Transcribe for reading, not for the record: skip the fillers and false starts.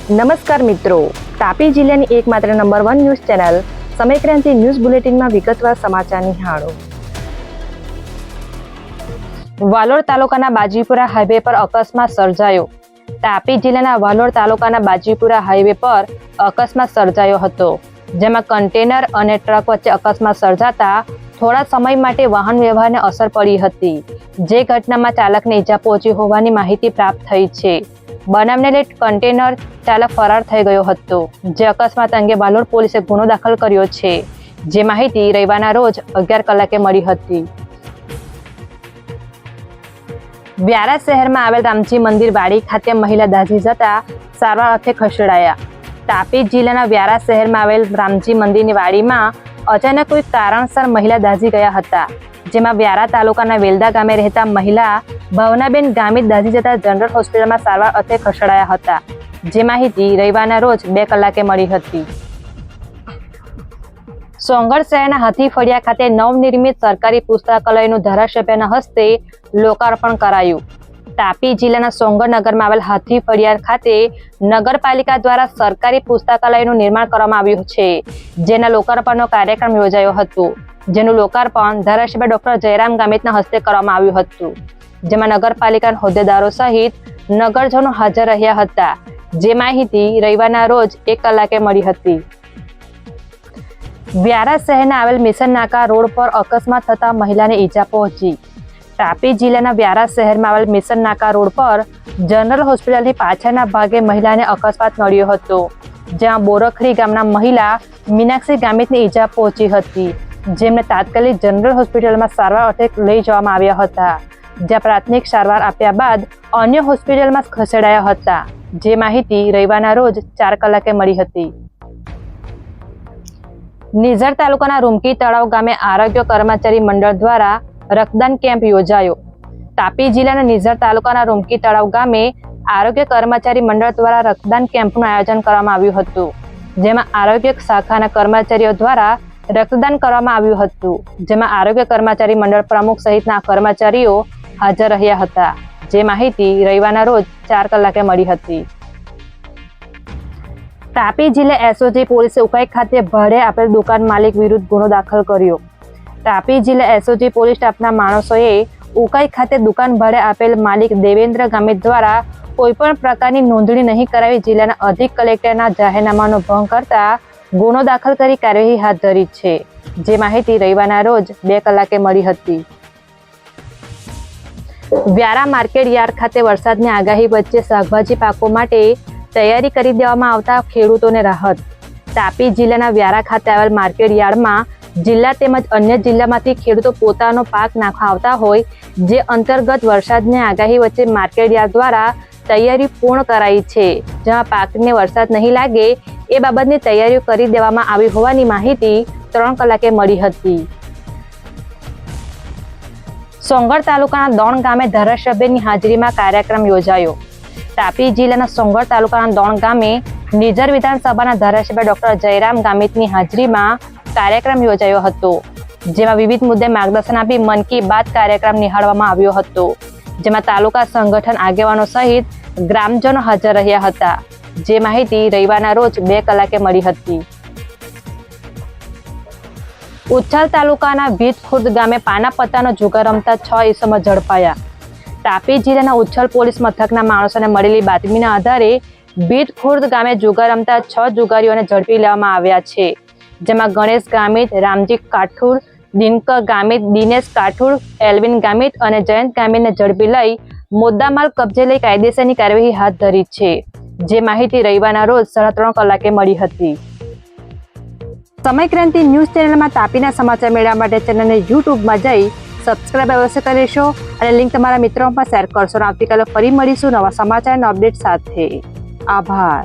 નમસ્કાર મિત્રો, તાપી જિલ્લાની એકમાત્ર number 1 news channel Samaykranti news બુલેટિનમાં વિગતવાર સમાચાર નિહાળો. વાલોડ તાલુકાના બાજીપુરા હાઈવે પર અકસ્માત સર્જાયો. તાપી જિલ્લાના વાલોડ તાલુકાના બાજીપુરા હાઈવે પર અકસ્માત સર્જાયો હતો, જેમાં કન્ટેનર અને ટ્રક વચ્ચે અકસ્માત સર્જાતા થોડા સમય માટે વાહન વ્યવહારને અસર પડી હતી, જે ઘટનામાં ચાલકને ઈજા પહોંચી હોવાની માહિતી પ્રાપ્ત થઈ છે. બનાવને લઈ કન્ટેનર ચાલક ફરાર થઈ ગયો હતો, જે અકસ્માત અંગે વાલોડ પોલીસે ગુનો દાખલ કર્યો છે, જે માહિતી રવિવારના રોજ 11 કલાકે મળી હતી. વ્યારા શહેરમાં આવેલ રામજી મંદિર વાડી ખાતે મહિલા દાઝી જતા સારવાર અર્થે ખસેડાયા. તાપી જિલ્લાના વ્યારા શહેરમાં આવેલ રામજી મંદિરની વાડીમાં અચાનક કોઈ કારણસર મહિલા દાઝી ગયા હતા, જેમાં વ્યારા તાલુકાના વેલદા ગામે રહેતા મહિલા ભાવનાબેન ગામિત દાઝી જતા જનરલ હોસ્પિટલમાં સારવાર અર્થે ખસેડાયા હતા, જે માહિતી રવિવારના રોજ 2 કલાકે મળી હતી. સોંગઢ શહેરના હાથી ફળિયા ખાતે નવનિર્મિત સરકારી પુસ્તકાલયનું ધારાસભ્યના હસ્તે લોકાર્પણ કરાયું. તાપી જિલ્લાના સોંગઢ નગરમાં આવેલ હાથી ફળિયા ખાતે નગરપાલિકા દ્વારા સરકારી પુસ્તકાલયનું નિર્માણ કરવામાં આવ્યું છે, જેના લોકાર્પણનો કાર્યક્રમ યોજાયો હતો, જેનું લોકાર્પણ ધારાસભ્ય ડોક્ટર જયરામ ગામિતના હસ્તે કરવામાં આવ્યું હતું, જેમાં નગરપાલિકાના હોદ્દેદારો સહિત નગરજનો હાજર રહ્યા હતા, જે માહિતી રવિવારના રોજ 1 કલાકે મળી હતી. વ્યારા શહેરના આવેલ મિશન નાકા રોડ પર અકસ્માત થતા મહિલાને ઈજા પહોંચી. તાપી જિલ્લાના વ્યારા શહેરમાં આવેલ મિશન નાકા રોડ પર જનરલ હોસ્પિટલની પાછળના ભાગે મહિલાને અકસ્માત નડ્યો હતો, જ્યાં બોરખડી ગામના મહિલા મીનાક્ષી ગામિતને ઈજા પહોંચી હતી, જેમને તાત્કાલિક જનરલ હોસ્પિટલમાં સારવાર અર્થે લઈ જવામાં આવ્યા હતા, જ્યાં પ્રાથમિક સારવાર આપ્યા બાદ અન્ય હોસ્પિટલમાં ખસેડાયા હતા, જે માહિતી રવિવારના રોજ 4 કલાકે મળી હતી. નિઝર તાલુકાના રૂમકી તળાવ ગામે આરોગ્ય કર્મચારી મંડળ દ્વારા રક્તદાન કેમ્પ યોજાયો. તાપી જિલ્લાના નિઝર તાલુકાના રૂમકી તળાવ ગામે આરોગ્ય કર્મચારી મંડળ દ્વારા રક્તદાન કેમ્પનું આયોજન કરવામાં આવ્યું હતું, જેમાં આરોગ્ય શાખાના કર્મચારીઓ દ્વારા રક્તદાન કરવામાં આવ્યું હતું, જેમાં આરોગ્ય કર્મચારી મંડળ પ્રમુખ સહિતના કર્મચારીઓ હાજર રહ્યા હતા, જે માહિતી રવિવારના રોજ 4 કલાકે મળી હતી. તાપી જિલ્લા એસઓજી પોલીસે ઉકાઈ ખાતે ભાડે આપેલ દુકાન માલિક વિરુદ્ધ ગુનો દાખલ કર્યો. તાપી જિલ્લા એસઓજી પોલીસ સ્ટાફના માણસોએ ઉકાઈ ખાતે દુકાન ભાડે આપેલ માલિક દેવેન્દ્ર ગામિત દ્વારા કોઈપણ પ્રકારની નોંધણી નહીં કરાવી જિલ્લાના અધિક કલેક્ટરના જાહેરનામાનો ભંગ કરતા ગુનો દાખલ કરી કાર્યવાહી હાથ ધરી છે, જે માહિતી રવિવારના રોજ 2 કલાકે મળી હતી. વ્યારા માર્કેટ યાર્ડ ખાતે વરસાદની આગાહી વચ્ચે શાકભાજી પાકો માટે તૈયારી કરી દેવામાં આવતા ખેડૂતોને રાહત. તાપી જિલ્લાના વ્યારા ખાતે આવેલ માર્કેટ યાર્ડમાં જિલ્લા તેમજ અન્ય જિલ્લામાંથી ખેડૂતો પોતાનો પાક નાખવા આવતા હોય, જે અંતર્ગત વરસાદની આગાહી વચ્ચે માર્કેટ યાર્ડ દ્વારા તૈયારી પૂર્ણ કરાઈ છે, જેમાં પાકને વરસાદ નહીં લાગે એ બાબતની તૈયારીઓ કરી દેવામાં આવી હોવાની માહિતી 3 કલાકે મળી હતી. સોંગઢ તાલુકાના દોણ ગામે ધારાસભ્યની હાજરીમાં કાર્યક્રમ યોજાયો. તાપી જિલ્લાના સોંગઢ તાલુકાના દોણ ગામે નિઝર વિધાનસભાના ધારાસભ્ય ડોક્ટર જયરામ ગામિતની હાજરીમાં કાર્યક્રમ યોજાયો હતો, જેમાં વિવિધ મુદ્દે માર્ગદર્શન આપી મન કી બાત કાર્યક્રમ નિહાળવામાં આવ્યો હતો, જેમાં તાલુકા સંગઠન આગેવાનો સહિત ગ્રામજનો હાજર રહ્યા હતા, જે માહિતી રવિવારના રોજ 2 કલાકે મળી હતી. ઉચ્છલ તાલુકાના ભીતખુર્દ ગામે પાના પત્તાનો જુગાર રમતા 6 ઈસમો ઝડપાયા. તાપી જિલ્લાના ઉચ્છલ પોલીસ મથકના માણસોને મળેલી બાતમીના આધારે ભીતખુર્દ ગામે જુગાર રમતા 6 જુગારીઓને ઝડપી લેવામાં આવ્યા છે, જેમાં ગણેશ ગામિત, રામજી કાઠુર, દિનકર ગામિત, દિનેશ કાઠુર, એલ્વિન ગામિત અને જયંત ગામિતને ઝડપી લઈ મુદ્દામાલ કબજે લઈ કાયદેસરની કાર્યવાહી હાથ ધરી છે, જે માહિતી રવિવારના રોજ 3:30 કલાકે મળી હતી. સમયક્રાંતિ ન્યૂઝ ચેનલમાં તાપીના સમાચાર મેળવવા માટે ચેનલને યુટ્યુબમાં જઈ સબસ્ક્રાઇબ અવશ્ય કરશો અને લિંક તમારા મિત્રોમાં શેર કરશો. આવતીકાલે ફરી મળીશું નવા સમાચાર અને અપડેટ સાથે. આભાર.